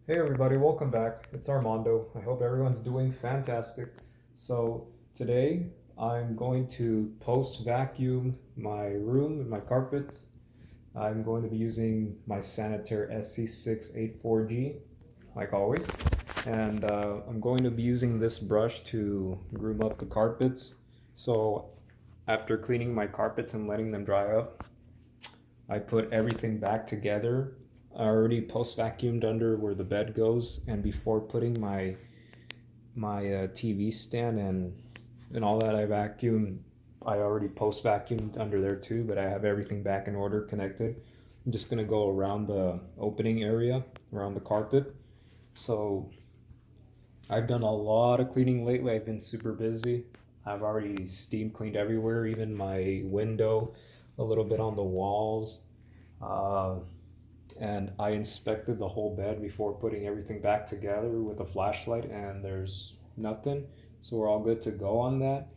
Hey everybody, welcome back. It's Armando. I hope everyone's doing fantastic. So today I'm going to post vacuum my room and my carpets. I'm going to be using my Sanitaire SC684G, like always. And I'm going to be using this brush to groom up the carpets. So after cleaning my carpets and letting them dry up, I put everything back together. I already post vacuumed under where the bed goes, and before putting my TV stand and all that, I already post vacuumed under there too, but I have everything back in order, connected. I'm just gonna go around the opening area, around the carpet. So I've done a lot of cleaning lately. I've been super busy. I've already steam cleaned everywhere, even my window, a little bit on the walls. Uh, and I inspected the whole bed before putting everything back together with a flashlight, and there's nothing. So we're all good to go on that.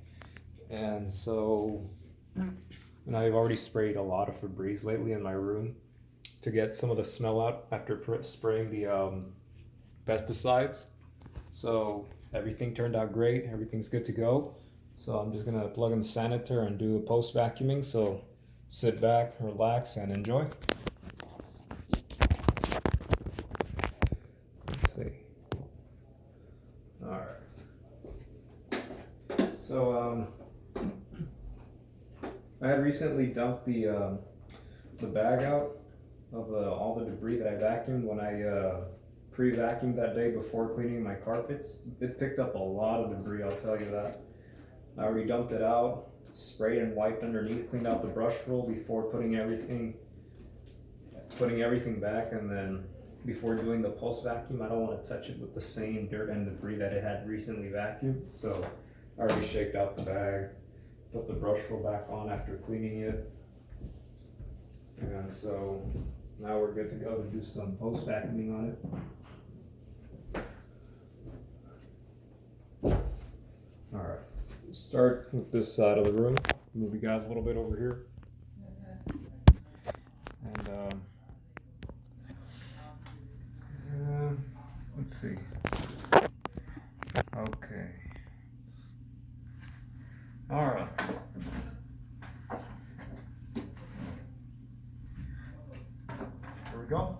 And so, and I've already sprayed a lot of Febreze lately in my room to get some of the smell out after spraying the pesticides. So everything turned out great. Everything's good to go. So I'm just gonna plug in the sanitaire and do a post vacuuming. So sit back, relax, and enjoy. Let's see. All right. So I had recently dumped the bag out of all the debris that I vacuumed when I pre-vacuumed that day before cleaning my carpets. It picked up a lot of debris, I'll tell you that. I already dumped it out, sprayed and wiped underneath, cleaned out the brush roll before putting everything back, and then before doing the pulse vacuum, I don't want to touch it with the same dirt and debris that it had recently vacuumed. So I already shaked out the bag, put the brush roll back on after cleaning it. And so now we're good to go to do some post vacuuming on it. All right, start with this side of the room. Move you guys a little bit over here. And let's see. Okay. All right. Here we go.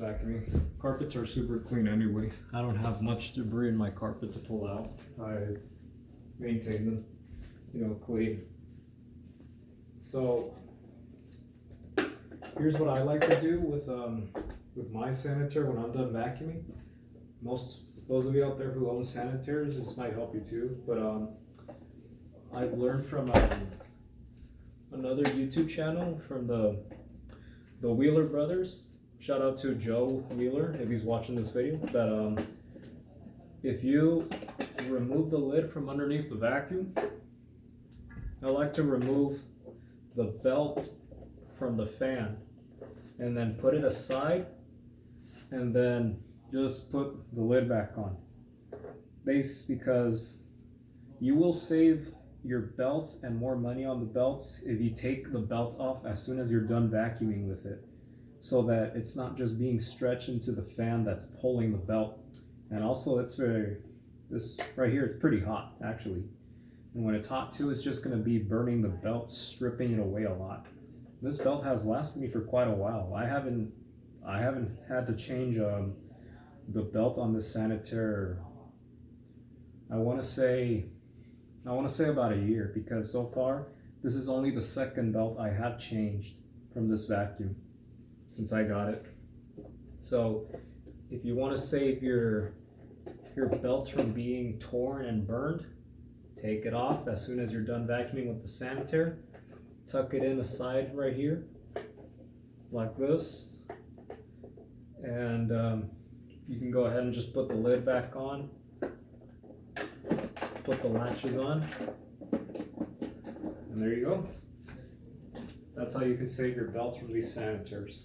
post vacuuming. Carpets are super clean anyway. I don't have much debris in my carpet to pull out. I maintain them, you know, clean. So here's what I like to do with my sanitaire when I'm done vacuuming. Those of you out there who own sanitaires, this might help you too. But I've learned from another YouTube channel from the Wheeler brothers. Shout out to Joe Wheeler if he's watching this video. That if you remove the lid from underneath the vacuum, I like to remove the belt from the fan and then put it aside and then just put the lid back on. Because you will save your belts and more money on the belts if you take the belt off as soon as you're done vacuuming with it, so that it's not just being stretched into the fan that's pulling the belt. And also this right here, it's pretty hot actually, and when it's hot too, it's just going to be burning the belt, stripping it away a lot. This belt has lasted me for quite a while. I haven't had to change the belt on this sanitaire. I want to say about a year, because so far this is only the second belt I have changed from this vacuum since I got it. So if you want to save your belts from being torn and burned, take it off as soon as you're done vacuuming with the sanitaire. Tuck it in the side right here like this, and you can go ahead and just put the lid back on, put the latches on, and there you go. That's how you can save your belts from these sanitaires,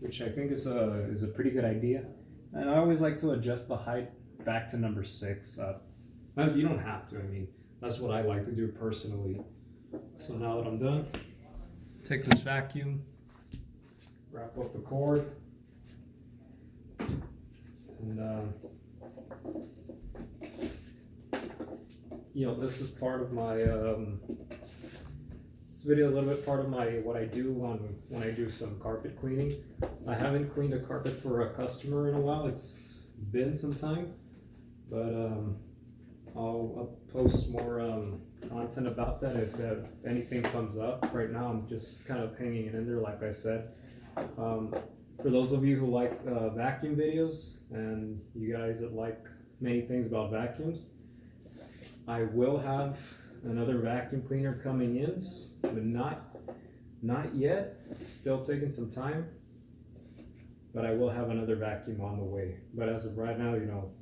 which I think is a pretty good idea. And I always like to adjust the height back to number 6. You don't have to. I mean, that's what I like to do personally. So now that I'm done, take this vacuum, wrap up the cord, and you know, this is part of my this video is a little bit part of what I do when I do some carpet cleaning. I haven't cleaned a carpet for a customer in a while. It's been some time, but I'll post more content about that if anything comes up. Right now I'm just kind of hanging it in there, like I said. For those of you who like vacuum videos, and you guys that like many things about vacuums, I will have another vacuum cleaner coming in, but not yet. It's still taking some time, but I will have another vacuum on the way. But as of right now, you know,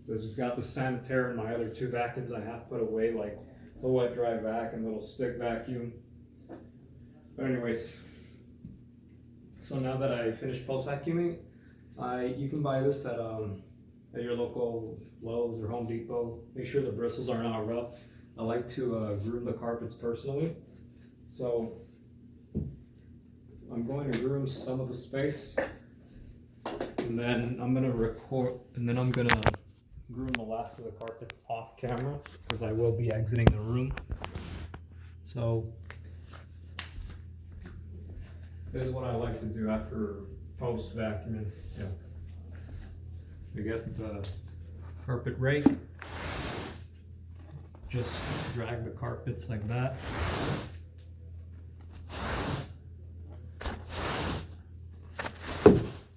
so I just got the sanitaire and my other 2 vacuums I have put away, like the wet dry vac and little stick vacuum. But anyways, so now that I finished post vacuuming, you can buy this at your local Lowe's or Home Depot. Make sure the bristles are not rough. I like to groom the carpets personally, so I'm going to groom some of the space, and then I'm gonna groom the last of the carpets off camera, because I will be exiting the room. So this is what I like to do after post vacuuming. Yeah. We get the carpet rake, just drag the carpets like that.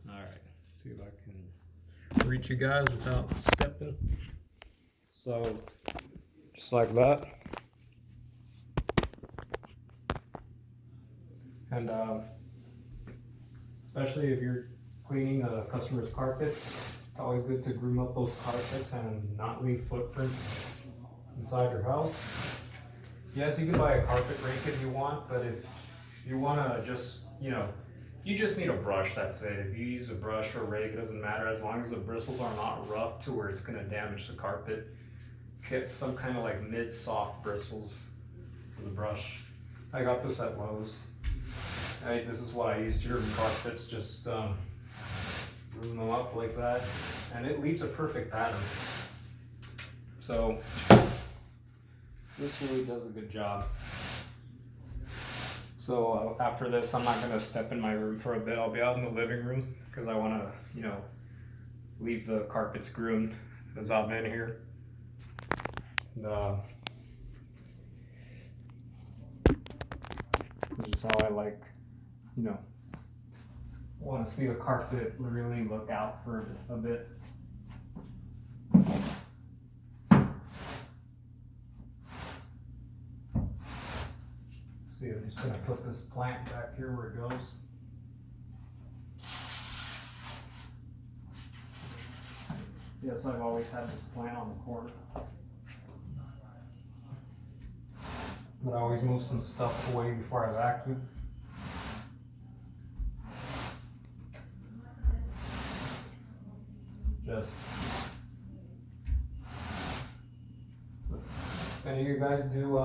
Alright, see if I can reach you guys without stepping. So, just like that. And especially if you're cleaning a customer's carpets, it's always good to groom up those carpets and not leave footprints inside your house. Yes, you can buy a carpet rake if you want, but if you want to just, you know, you just need a brush, that's it. If you use a brush or a rake, it doesn't matter, as long as the bristles are not rough to where it's going to damage the carpet. Get some kind of like mid-soft bristles for the brush. I got this at Lowe's. This is what I use to groom carpets, just groom them up like that, and it leaves a perfect pattern. So this really does a good job. So after this, I'm not gonna step in my room for a bit. I'll be out in the living room because I want to, you know, leave the carpets groomed as I'm in here. This is how I like, you know, want to see the carpet really look out for a bit. See, I'm just gonna put this plant back here where it goes. Yes, I've always had this plant on the corner. But I always move some stuff away before I vacuum. Just if any of you guys do,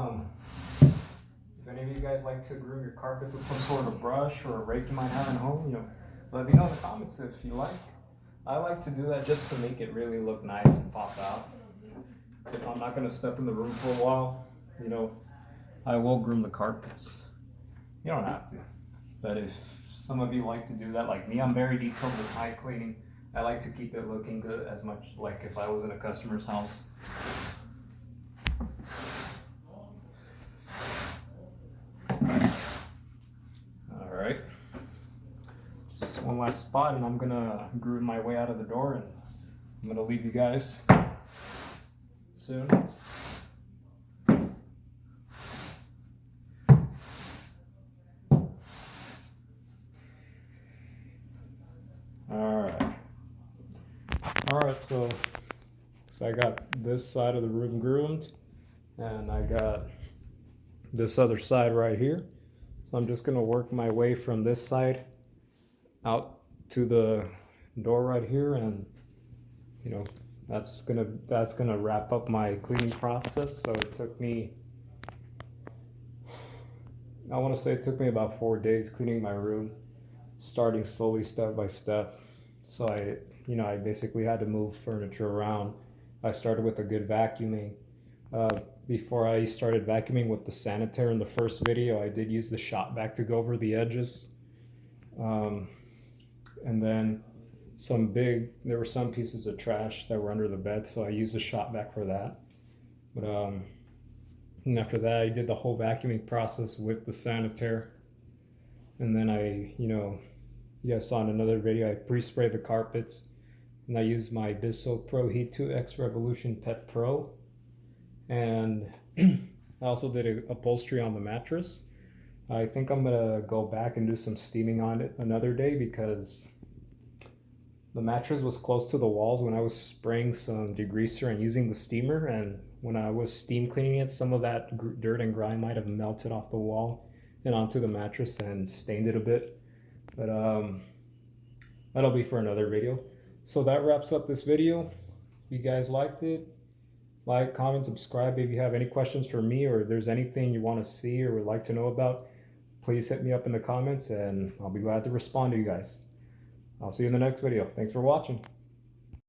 if any of you guys like to groom your carpets with some sort of brush or a rake you might have at home, you know, let me know in the comments if you like. I like to do that just to make it really look nice and pop out. If I'm not going to step in the room for a while, you know, I will groom the carpets. You don't have to. But if some of you like to do that, like me, I'm very detailed with my cleaning. I like to keep it looking good as much like if I was in a customer's house. Alright. Just one last spot and I'm gonna groom my way out of the door and I'm gonna leave you guys soon. Alright, so I got this side of the room groomed and I got this other side right here. So I'm just gonna work my way from this side out to the door right here, and you know, that's gonna wrap up my cleaning process. So it took me, I want to say it took me about 4 days cleaning my room, starting slowly step by step. So I basically had to move furniture around. I started with a good vacuuming. Before I started vacuuming with the Sanitaire in the first video, I did use the shop vac to go over the edges. And then there were some pieces of trash that were under the bed, so I used the shop vac for that. But and after that, I did the whole vacuuming process with the Sanitaire. And then you guys saw in another video, I pre-sprayed the carpets. And I used my Bissell Pro Heat 2X Revolution Pet Pro. And I also did a upholstery on the mattress. I think I'm gonna go back and do some steaming on it another day because the mattress was close to the walls when I was spraying some degreaser and using the steamer, and when I was steam cleaning it, some of that dirt and grime might have melted off the wall and onto the mattress and stained it a bit. But that'll be for another video. So that wraps up this video. If you guys liked it, like, comment, subscribe. If you have any questions for me or if there's anything you want to see or would like to know about, please hit me up in the comments and I'll be glad to respond to you guys. I'll see you in the next video. Thanks for watching.